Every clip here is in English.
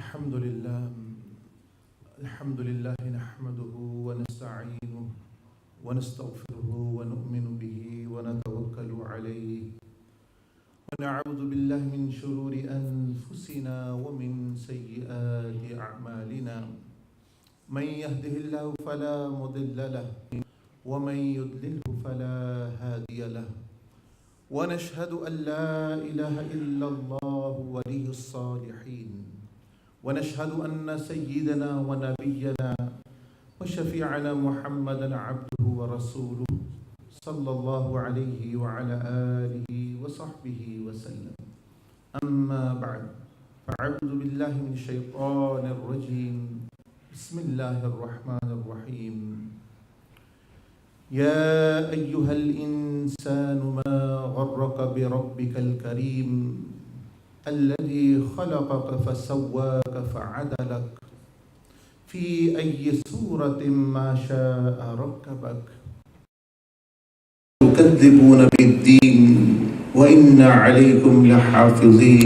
الحمد لله الحمد لله نحمده ونستعينه ونستغفره ونؤمن به ونتوكل عليه ونعوذ بالله من شرور أنفسنا ومن سيئات أعمالنا من يهده الله فلا مضل له ومن يضلله فلا هادي له ونشهد أن لا إله إلا الله ولي الصالحين ونشهد أن سيدنا ونبينا وشفيعنا محمدا عبده ورسوله صلى الله عليه وعلى آله وصحبه وسلم أما بعد فأعوذ بالله من الشيطان الرجيم بسم الله الرحمن الرحيم يا أيها الإنسان ما غرك بربك الكريم الذي خلقك فسواك فعدلك في أي صورة ما شاء ركبك تكذبون بالدين وإن عليكم لحافظين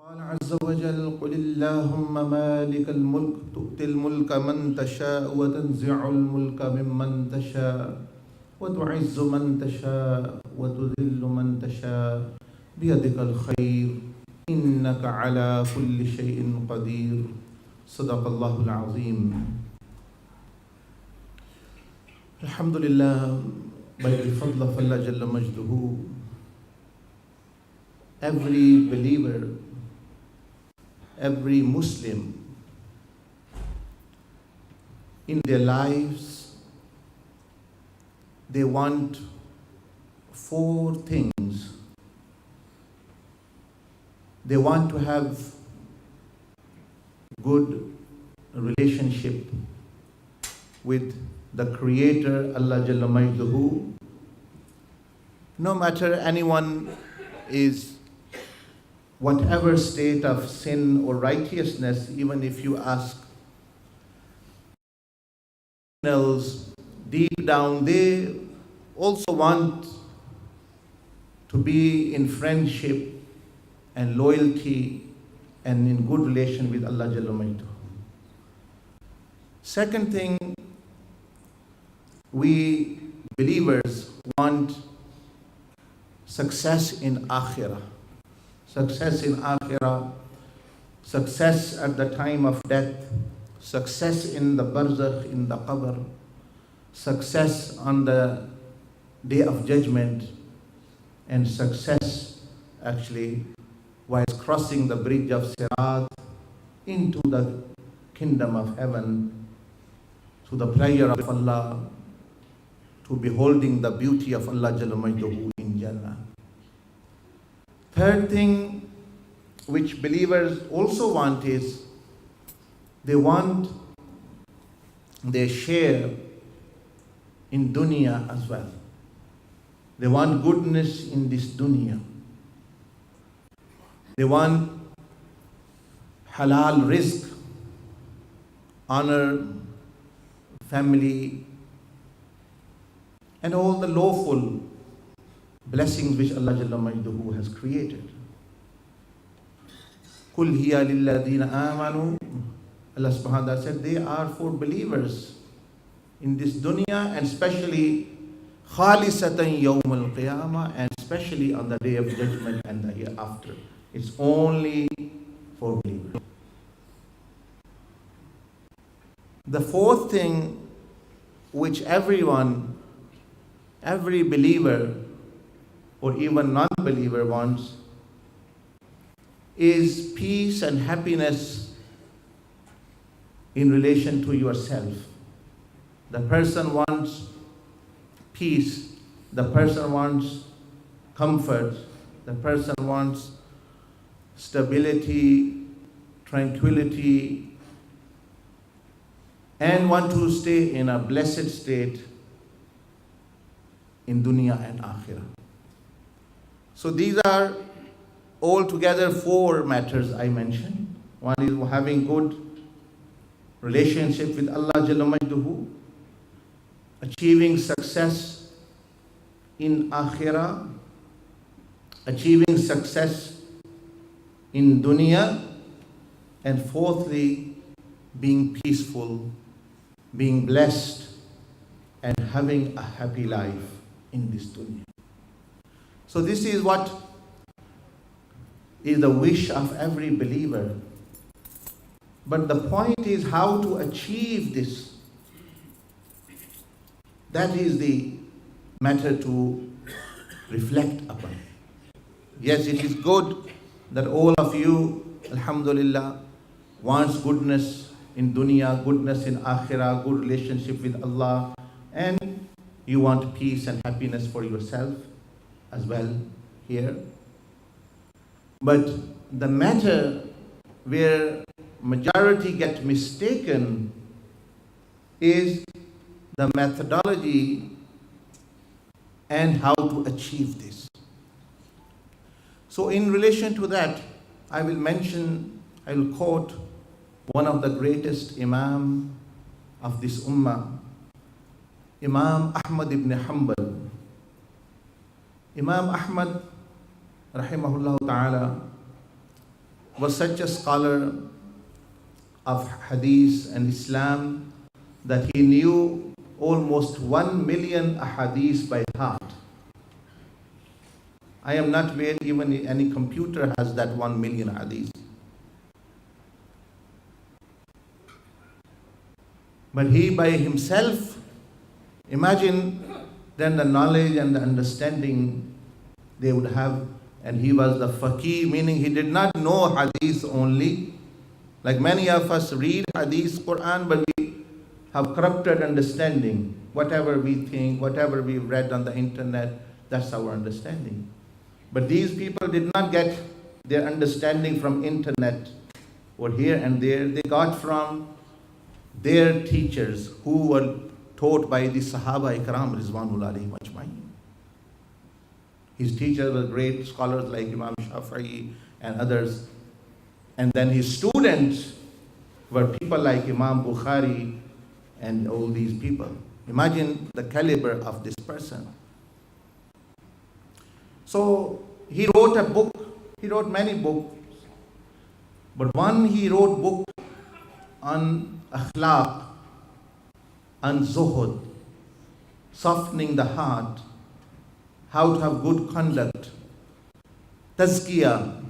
قال عز وجل قل اللهم مالك الملك تؤتي الملك من تشاء وتنزع الملك ممن تشاء وتعز من تشاء وتذل من تشاء بيدك الخير إنك على كل شيء قدير صدق الله العظيم. Alhamdulillah, by the fadl of Allah Jalla Majduhu, every believer, every Muslim in their lives, they want four things. They want to have good relationship with the Creator Allah Jalla Majduhu. No matter anyone is whatever state of sin or righteousness, even if you ask criminals deep down, they also want to be in friendship and loyalty and in good relation with Allah Jalla Majduhu. Second thing, we believers want success in Akhirah. Success in Akhirah, success at the time of death, success in the barzakh, in the qabr, success on the day of judgment, and success actually whilst crossing the bridge of Sirat into the kingdom of heaven, to the pleasure of Allah, to beholding the beauty of Allah Jalla Majduhu in Jannah. Third thing which believers also want is they want their share in dunya as well. They want goodness in this dunya. They want halal rizq, honor, family, and all the lawful blessings which Allah Jalla Majduhu has created. Kul hiya lilladheena amanu. Allah subhanahu wa ta'ala said they are for believers in this dunya, and especially khalisatan yawm al-qiyamah, and especially on the day of judgment and the year after. It's only for believers. The fourth thing which every believer or even non-believer wants is peace and happiness in relation to yourself. The person wants peace, the person wants comfort, the person wants stability, tranquility, and want to stay in a blessed state in dunya and akhirah. So these are altogether four matters I mentioned. One is having good relationship with Allah Jalla Majduhu, achieving success in akhirah, achieving success in dunya, And fourthly, being peaceful, being blessed, and having a happy life in this dunya. So this is what is the wish of every believer. But the point is how to achieve this. That is the matter to reflect upon. Yes, it is good that all of you, alhamdulillah, wants goodness in dunya, goodness in akhirah, good relationship with Allah, and you want peace and happiness for yourself as well here. But the matter where majority get mistaken is the methodology and how to achieve this. So in relation to that, I will quote one of the greatest Imam of this Ummah, Imam Ahmad ibn Hanbal. Imam Ahmad, rahimahullah ta'ala, was such a scholar of Hadith and Islam that he knew almost 1 million ahadith by heart. I am not aware even any computer has that 1 million hadith. But he by himself, imagine then the knowledge and the understanding they would have. And he was the faqih, meaning he did not know hadith only. Like many of us read hadith, Quran, but we have corrupted understanding. Whatever we think, whatever we've read on the internet, that's our understanding. But these people did not get their understanding from internet or here and there. They got from their teachers who were taught by the Sahaba Ikram Rizwanul alayhim ajma'in. His teachers were great scholars like Imam Shafi'i and others. And then his students were people like Imam Bukhari and all these people. Imagine the caliber of this person. So he wrote a book. He wrote many books. But one he wrote book on akhlaq, on zuhud, softening the heart, how to have good conduct, tazkiyah,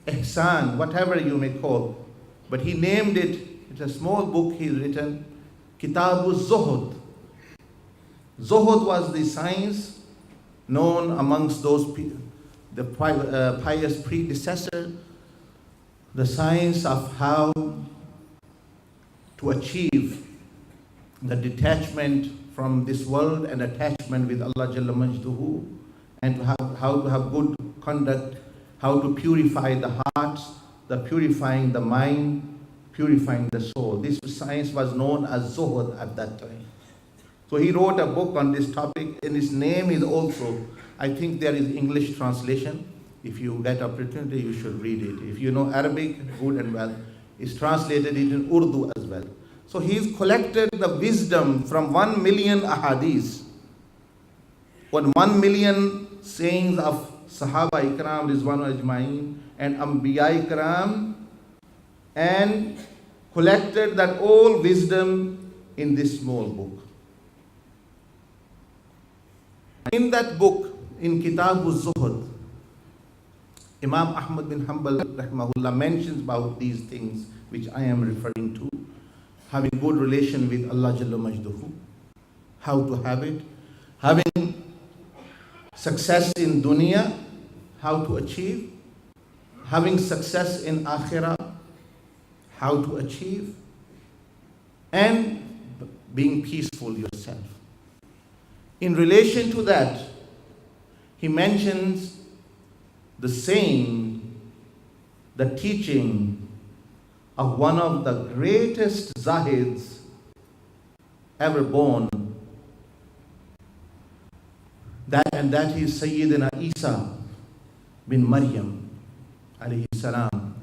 ihsan, whatever you may call. But he named it, it's a small book he's written, Kitabu Zuhud. Zuhud was the science known amongst those the pious predecessor, the science of how to achieve the detachment from this world and attachment with Allah Jalla Majduhu, and to have, how to have good conduct, how to purify the hearts, the purifying the mind, purifying the soul. This science was known as Zuhud at that time. So he wrote a book on this topic, and his name is also, I think there is English translation. If you get opportunity, you should read it. If you know Arabic, good and well. It's translated it in Urdu as well. So he's collected the wisdom from 1 million ahadith, 1 million sayings of Sahaba Ikram Rizwanul Ajma'in and Anbiya Ikram, and collected that all wisdom in this small book. In that book, in Kitabu Zuhud, Imam Ahmad bin Hanbal rahimahullah mentions about these things which I am referring to. Having good relation with Allah Jalla Majduhu, how to have it, having success in dunya, how to achieve, having success in akhirah, how to achieve, and being peaceful yourself. In relation to that, he mentions the saying, the teaching of one of the greatest zahids ever born. That is Sayyidina Isa bin Maryam alayhi salam.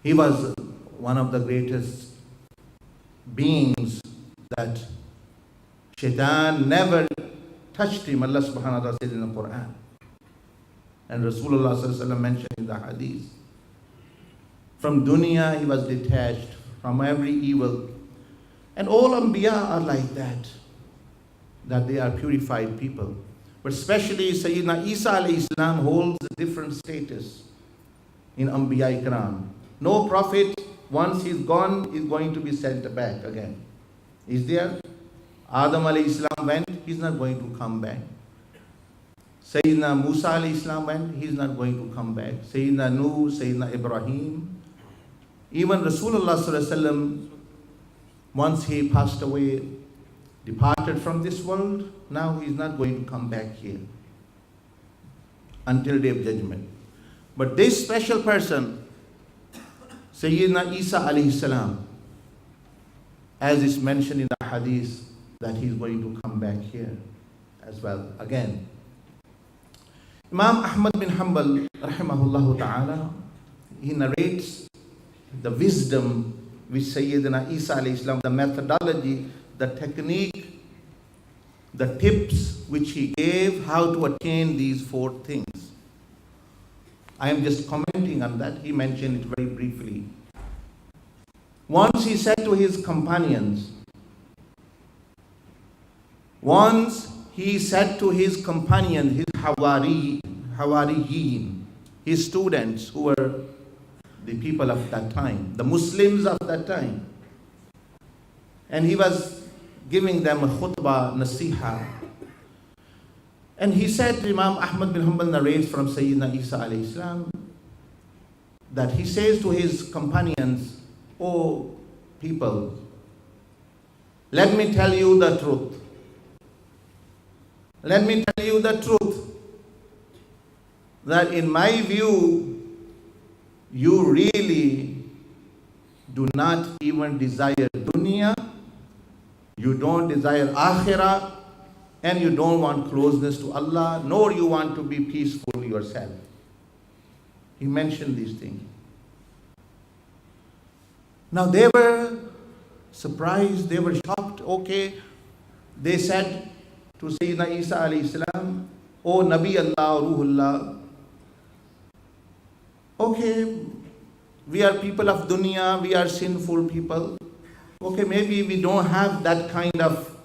He was one of the greatest beings that Shaitan never touched him. Allah subhanahu wa ta'ala said in the Quran. And Rasulullah sallallahu alaihi wasallam mentioned in the hadith. From dunya he was detached, from every evil. And all Anbiya are like that they are purified people. But especially Sayyidina Isa alayhi salam holds a different status in Anbiya Ikram. No prophet, once he's gone, is going to be sent back again. Is there? Adam alayhi salam went, he's not going to come back. Sayyidina Musa alayhi salam went, he's not going to come back. Sayyidina Nuh, Sayyidina Ibrahim, even Rasulullah sallallahu alaihi wasallam, once he passed away, departed from this world, now he is not going to come back here until Day of Judgment. But this special person, Sayyidina Isa alayhi salam, as is mentioned in the hadith, that he is going to come back here as well again. Imam Ahmad bin Hanbal rahimahullah ta'ala, he narrates the wisdom which Sayyidina Isa alayhi salam, the methodology, the technique, the tips which he gave how to attain these 4 things. I am just commenting on that. He mentioned it very briefly. Once he said to his companions, his Hawariyin, his students who were the people of that time, the Muslims of that time. And he was giving them a khutbah, nasiha. And he said, Imam Ahmad bin Hanbal narrates from Sayyidina Isa alayhi salam, that he says to his companions, "O people, let me tell you the truth. Let me tell you the truth, that in my view, you really do not even desire dunya, you don't desire akhirah, and you don't want closeness to Allah, nor you want to be peaceful yourself." He mentioned these things. Now they were surprised, they were shocked. Okay, they said to Sayyidina Isa alayhi salam, "O Nabi Allah, Ruhullah, okay, we are people of dunya, we are sinful people. Okay, maybe we don't have that kind of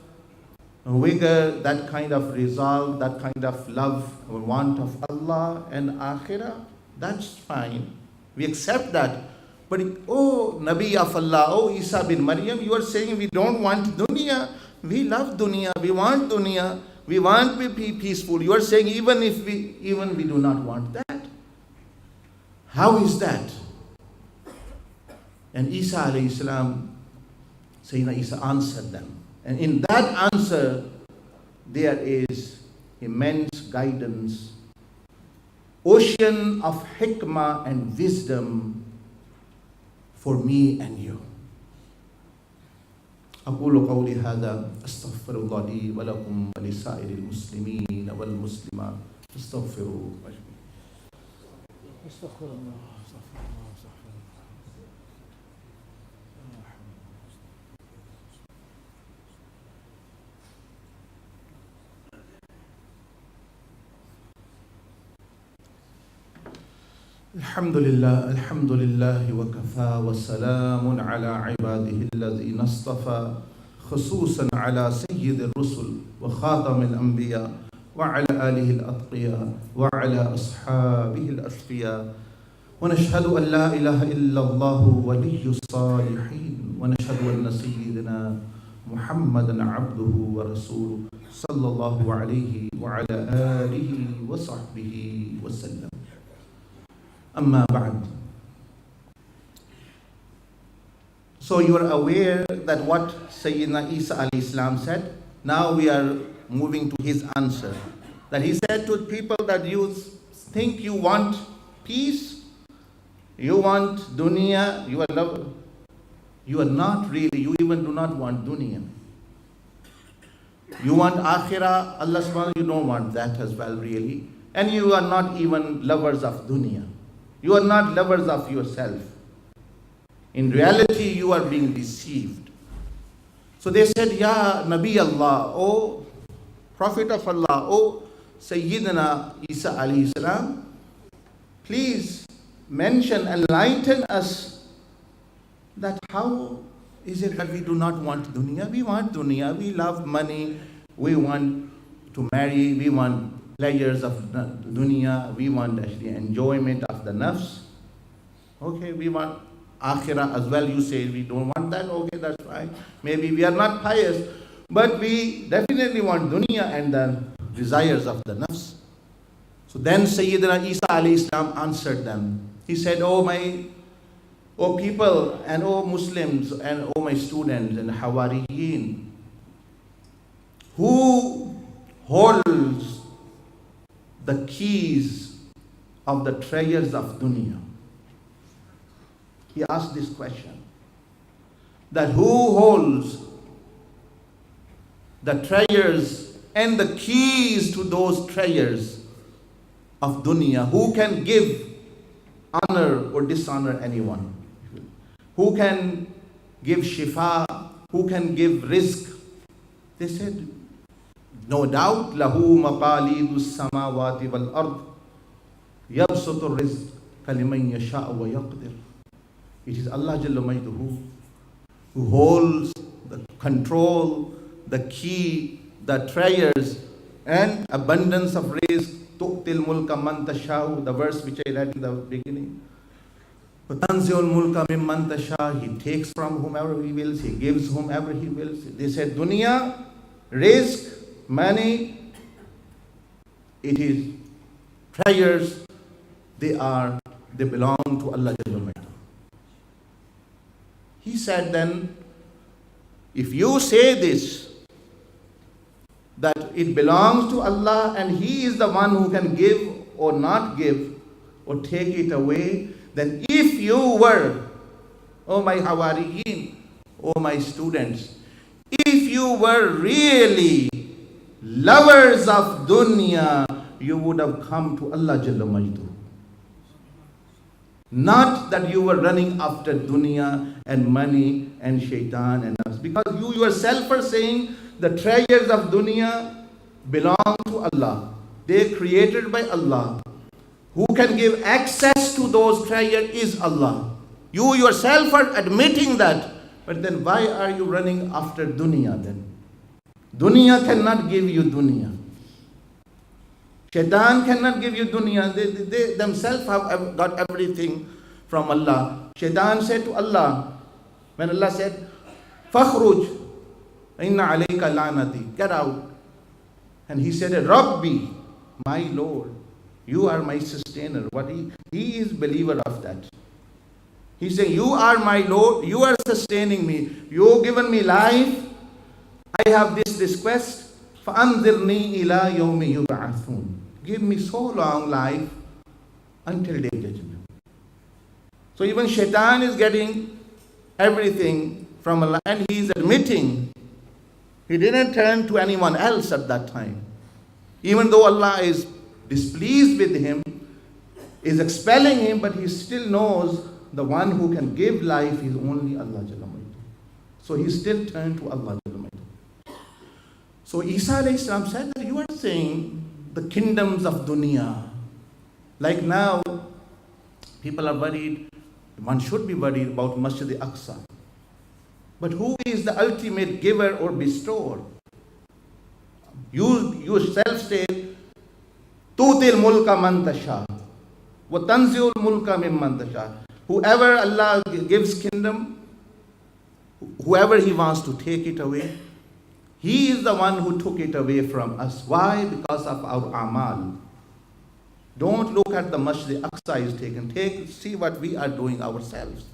vigor, that kind of resolve, that kind of love or want of Allah and Akhirah. That's fine. We accept that. But, oh Nabi of Allah, oh Isa bin Maryam, you are saying we don't want dunya. We love dunya, we want dunya, we want to be peaceful. You are saying even we do not want that. How is that?" And Isa alayhi salam, Sayyidina Isa answered them. And in that answer, there is immense guidance, ocean of hikmah and wisdom for me and you. أقول قولي هذا أستغفر الله لي ولكم ولسائر المسلمين والمسلمات استغفروا. استغفر الله. الحمد لله وكفى وسلام على عباده الذين اصطفى خصوصا على سيد الرسل وخاتم الأنبياء وعلى آله الأتقياء وعلى أصحابه الأصفياء ونشهد أن لا إله إلا الله ولي الصالحين ونشهد أن سيدنا محمدا عبده ورسوله صلى الله عليه وعلى آله وصحبه وسلم. Amma ba'd. So you are aware that what Sayyidina Isa alayhi salam said. Now we are moving to his answer. That he said to people that you think you want peace, you want dunya, you are not really, you even do not want dunya. You want akhirah, Allah subhanahu, you don't want that as well really. And you are not even lovers of dunya. You are not lovers of yourself. In reality, you are being deceived. So they said, Ya Nabi Allah, O Prophet of Allah, O Sayyidina Isa alayhi salam, please mention, enlighten us that how is it that we do not want dunya? We want dunya, we love money, we want to marry, we want pleasures of dunya, we want actually enjoyment of the nafs. Okay, we want akhirah as well. You say we don't want that. Okay, that's fine. Maybe we are not pious, but we definitely want dunya and the desires of the nafs. So then Sayyidina Isa alayhi salam answered them. He said, O people and O Muslims and O my students and Hawariyin, who holds the keys of the treasures of dunya? He asked this question, that who holds the treasures and the keys to those treasures of dunya? Who can give honor or dishonor anyone? Who can give shifa? Who can give rizq? They said, no doubt, lahu maqalidu samawati wal ard yabsutu rizq kaliman yasha wa yaqdir. It is Allah Jalla Majduhu who holds the control, the key, the treasures and abundance of rizq. Tu'til mulka man tasha'u, the verse which I read in the beginning. Tanzi'ul mulka mimman tasha', he takes from whomever he wills, he gives whomever he wills. They said dunya, rizq, money, it is treasures, they belong to Allah Jalla Majduhu. He said then, if you say this, that it belongs to Allah and He is the one who can give or not give or take it away, then if you were, oh my Hawariyin, oh my students, if you were really lovers of dunya, you would have come to Allah Jalla Majduhu. Not that you were running after dunya and money and shaitan and us. Because you yourself are saying the treasures of dunya belong to Allah. They are created by Allah. Who can give access to those treasures is Allah. You yourself are admitting that. But then why are you running after dunya then? Dunya cannot give you dunya. Shaitan cannot give you dunya. They themselves have got everything from Allah. Shaitan said to Allah, when Allah said, Fakhruj, inna alayka lanati, get out. And he said, Rabbi, my Lord, you are my sustainer. He is believer of that. He said, you are my Lord, you are sustaining me. You given me life. I have this request. فَأَنذِرْنِي إِلَى يَوْمِ يُبْعَثُونَ. Give me so long life until day judgment. So even shaitan is getting everything from Allah and he is admitting he didn't turn to anyone else at that time. Even though Allah is displeased with him, is expelling him, but he still knows the one who can give life is only Allah Jalla Majduhu. So he still turned to Allah Jalla Majduhu. So Isa alayhi salam said that you are saying the kingdoms of dunya. Like now, people are worried, one should be worried about Masjid al-Aqsa. But who is the ultimate giver or bestower? You yourself say, Tutil mulka man tasha, wa tanziul mulka mimman tasha. Whoever Allah gives kingdom, whoever He wants to take it away, He is the one who took it away from us. Why? Because of our amal. Don't look at the Masjid Aqsa is taken. See what we are doing ourselves.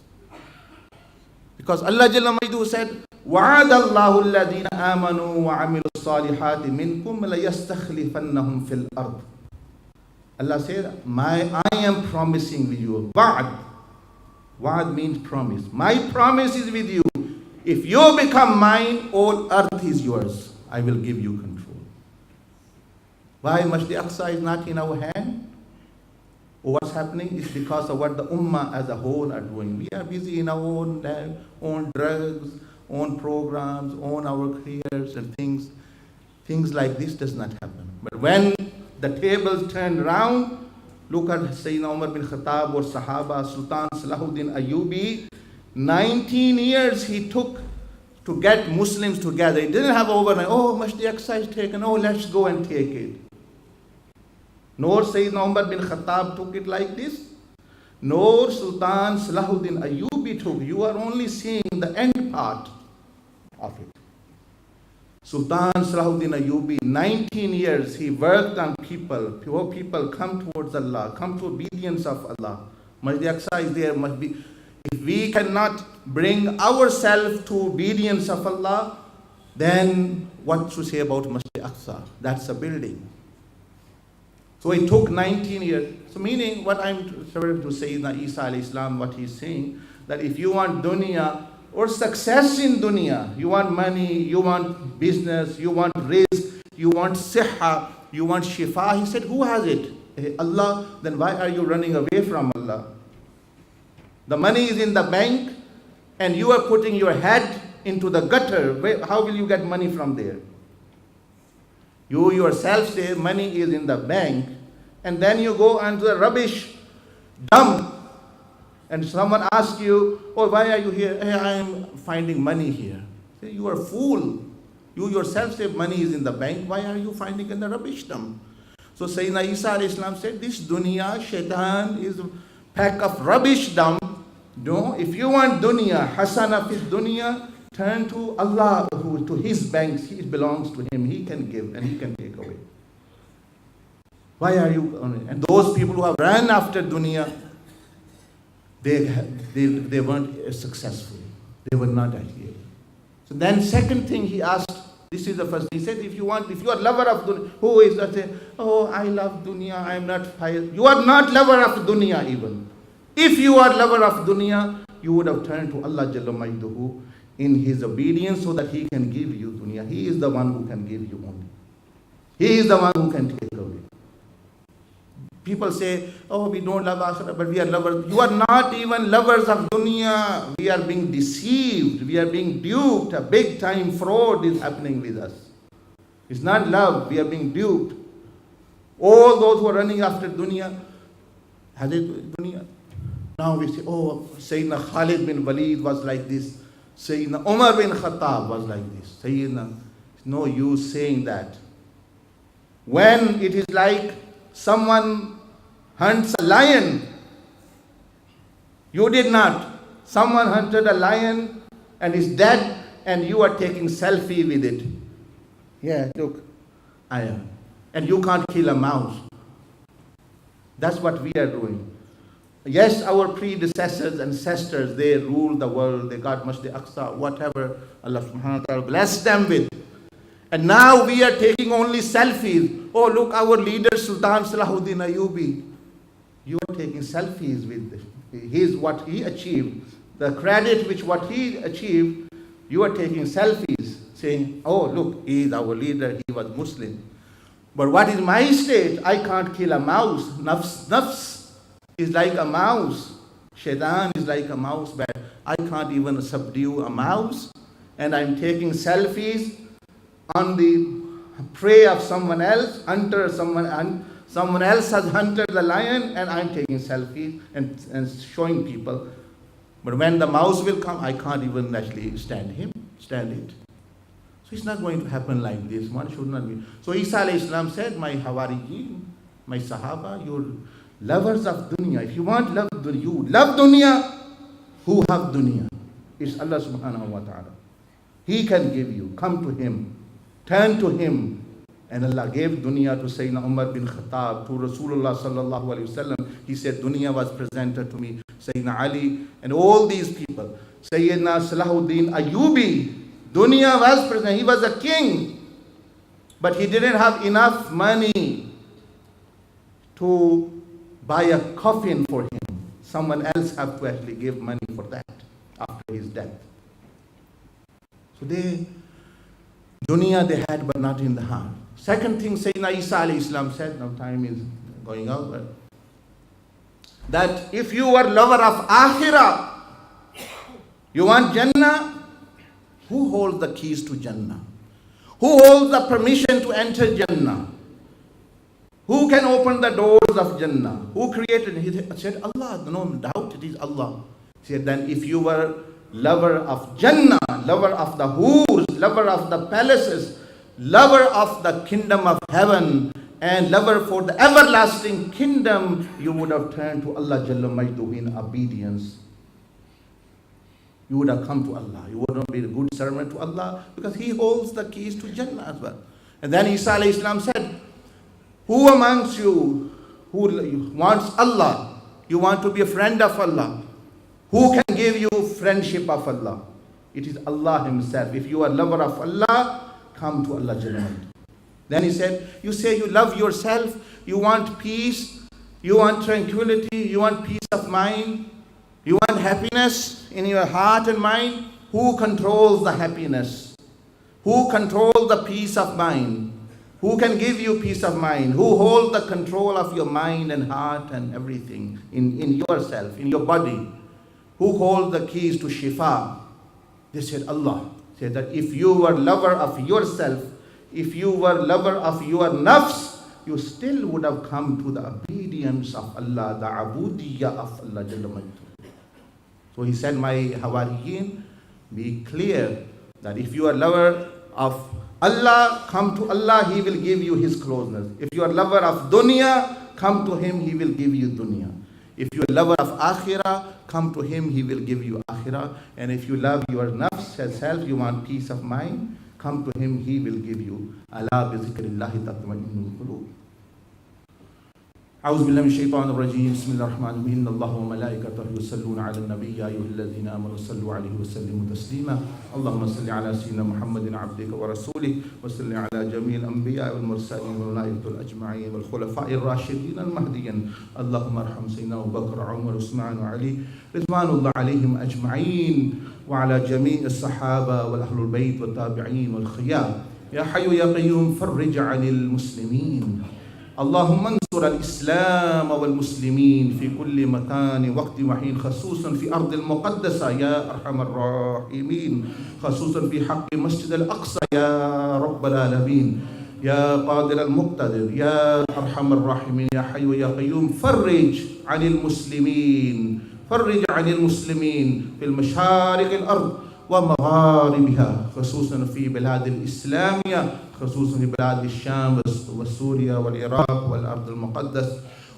Because Allah Jalla Majduhu said, وَعَدَ اللَّهُ الَّذِينَ آمَنُوا وَعَمِلُوا الصَّالِحَاتِ مِنْكُمْ لَيَسْتَخْلِفَنَّهُمْ فِي الْأَرْضِ. Allah said, I am promising with you. Wa'ad. Wa'ad means promise. My promise is with you. If you become mine, all earth is yours. I will give you control. Why Masjid Aqsa is not in our hand? What's happening is because of what the ummah as a whole are doing. We are busy in our own drugs, own programs, own our careers and things. Things like this does not happen. But when the tables turn round, Look at Sayyidina Umar bin Khattab or Sahaba, Sultan Salahuddin Ayyubi. 19 years he took to get Muslims together. He didn't have overnight, oh, must the exercise taken, oh, let's go and take it. Nor Sayyidina Umar bin Khattab took it like this. Nor Sultan Salahuddin Ayyubi took. You are only seeing the end part of it. Sultan Salahuddin Ayyubi, 19 years he worked on people. People come towards Allah, come to obedience of Allah. Masjid Aqsa is there, must be. If we cannot bring ourselves to obedience of Allah, then what to say about Masjid Aqsa? That's a building. So it took 19 years. So meaning what I'm trying to say, Isa alayhi salam, what he's saying, that if you want dunya or success in dunya, you want money, you want business, you want rizq, you want sihha, you want shifa, he said, who has it? Allah. Then why are you running away from Allah? The money is in the bank and you are putting your head into the gutter. How will you get money from there? You yourself say money is in the bank, and then you go onto the rubbish dump and someone asks you, oh, why are you here? Hey, I am finding money here. Say, you are a fool. You yourself say money is in the bank. Why are you finding in the rubbish dump? So Sayyidina Isa alayhi salam said, this dunya, shaitan is a pack of rubbish dump. No, if you want dunya, hasana fi dunya, turn to Allah, to his banks. It belongs to him. He can give and he can take away. Why are you? And those people who have run after dunya, they weren't successful. They were not actually. So then second thing he asked, this is the first. He said, if you are lover of dunya, who is that? Say, oh, I love dunya, I am not pious. You are not lover of dunya even. If you are lover of dunya, you would have turned to Allah Jalla Majduhu in his obedience so that he can give you dunya. He is the one who can give you only. He is the one who can take away. People say, oh, we don't love akhirah, but we are lovers. You are not even lovers of dunya. We are being deceived. We are being duped. A big time fraud is happening with us. It's not love. We are being duped. All those who are running after dunya, has it dunya? Now we say, oh, Sayyidina Khalid bin Walid was like this. Sayyidina Umar bin Khattab was like this. Sayyidina, no use saying that. When it is like someone hunts a lion, you did not. Someone hunted a lion and is dead and you are taking selfie with it. Yeah, look, I am. And you can't kill a mouse. That's what we are doing. Yes, our predecessors, ancestors, they ruled the world, they got Masjid Aqsa, whatever Allah subhanahu wa ta'ala blessed them with. And now we are taking only selfies. Oh, look, our leader Sultan Salahuddin Ayyubi. You are taking selfies with what he achieved. The credit which what he achieved, you are taking selfies, saying, oh, look, he is our leader, he was Muslim. But what is my state? I can't kill a mouse. Nafs is like a mouse. Shaitan is like a mouse. But I can't even subdue a mouse. And I'm taking selfies on the prey of someone else. Someone else has hunted the lion and I'm taking selfies and showing people. But when the mouse will come, I can't even actually stand it. So it's not going to happen like this. One should not be. So Isa alayhi salam said, my Hawarijin, my Sahaba, you're lovers of dunya. If you want love dunya, you love dunya, who have dunya? It's Allah subhanahu wa ta'ala. He can give you. Come to him. Turn to him. And Allah gave dunya to Sayyidina Umar bin Khattab, to Rasulullah sallallahu alayhi wasallam. He said, dunya was presented to me. Sayyidina Ali and all these people. Sayyidina Salahuddin Ayyubi, dunya was present. He was a king. But he didn't have enough money to buy a coffin for him. Someone else have to actually give money for that after his death. So dunya they had, but not in the heart. Second thing Sayyidina Isa alayhi salam said, now time is going out, but that if you are lover of akhirah, you want Jannah, who holds the keys to Jannah? Who holds the permission to enter Jannah? Who can open the doors of Jannah? Who created? He said, Allah. No doubt it is Allah. He said, then if you were lover of Jannah, lover of the hoods, lover of the palaces, lover of the kingdom of heaven, and lover for the everlasting kingdom, you would have turned to Allah Jalla Majduhu in obedience. You would have come to Allah. You would not be a good servant to Allah because He holds the keys to Jannah as well. And then Isa alayhi salam said, who amongst you who wants Allah, you want to be a friend of Allah, who can give you friendship of Allah? It is Allah Himself. If you are lover of Allah, come to Allah Jalla Majduhu. Then He said, you say you love yourself, you want peace, you want tranquility, you want peace of mind, you want happiness in your heart and mind. Who controls the happiness? Who controls the peace of mind? Who can give you peace of mind? Who holds the control of your mind and heart and everything in yourself, in your body? Who holds the keys to shifa? They said, Allah. Said that if you were lover of yourself, if you were lover of your nafs, you still would have come to the obedience of Allah, the abudiyya of Allah Jalla Majduhu. So He said, my Hawariyin, be clear that if you are lover of Allah, come to Allah, He will give you His closeness. If you are lover of dunya, come to Him, He will give you dunya. If you are lover of akhirah, come to Him, He will give you akhirah. And if you love your nafs as self, you want peace of mind, come to Him, He will give you. Ala bi zikrillahi tatma'innul qulub. أعوذ بالله من الشيطان الرجيم بسم الله الرحمن الرحيم إن الله وملائكته يصلون على النبي يا أيها الذين آمنوا صلوا عليه وسلموا تسليما اللهم صل على سيدنا محمد عبدك ورسوله وصل على جميع الأنبياء والمرسلين والملائكة الأجمعين والخلفاء الراشدين المهديين اللهم ارحم سيدنا أبو بكر عمر عثمان وعلي رضوان الله عليهم أجمعين وعلى جميع الصحابة والأهل البيت والتابعين والخيار يا حي يا قيوم فرج عن المسلمين اللهم انصر الإسلام والمسلمين في كل مكان وقت وحين خصوصا في أرض المقدسة يا أرحم الراحمين خصوصا في حق مسجد الأقصى يا رب العالمين يا قادر المقتدر يا أرحم الراحمين يا حي يا قيوم فرج عن المسلمين فرج عن المسلمين في المشارق الأرض ومغاربها خصوصا في بلاد الإسلامية خصوصا في بلاد الشام وسوريا والعراق والأرض المقدس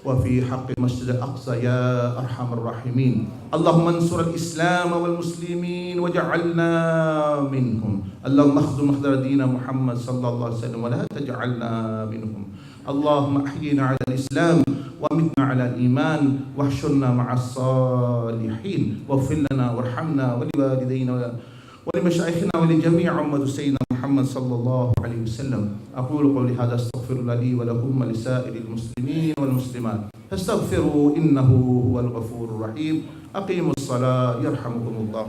وفي حق مسجد الأقصى يا أرحم الراحمين اللهم انصر الإسلام والمسلمين وجعلنا منهم اللهم اخذ مخدر دين محمد صلى الله عليه وسلم ولا تجعلنا منهم اللهم أحينا على الإسلام ومتنا على الإيمان واحشرنا مع الصالحين واغفر لنا وارحمنا ولوالدينا ولمشايخنا ولجميع أمة سيدنا محمد صلى الله عليه وسلم أقول قولي هذا أستغفر الله لي ولكم ولسائر المسلمين والمسلمات فاستغفروا إنه هو الغفور الرحيم أقيموا الصلاة يرحمكم الله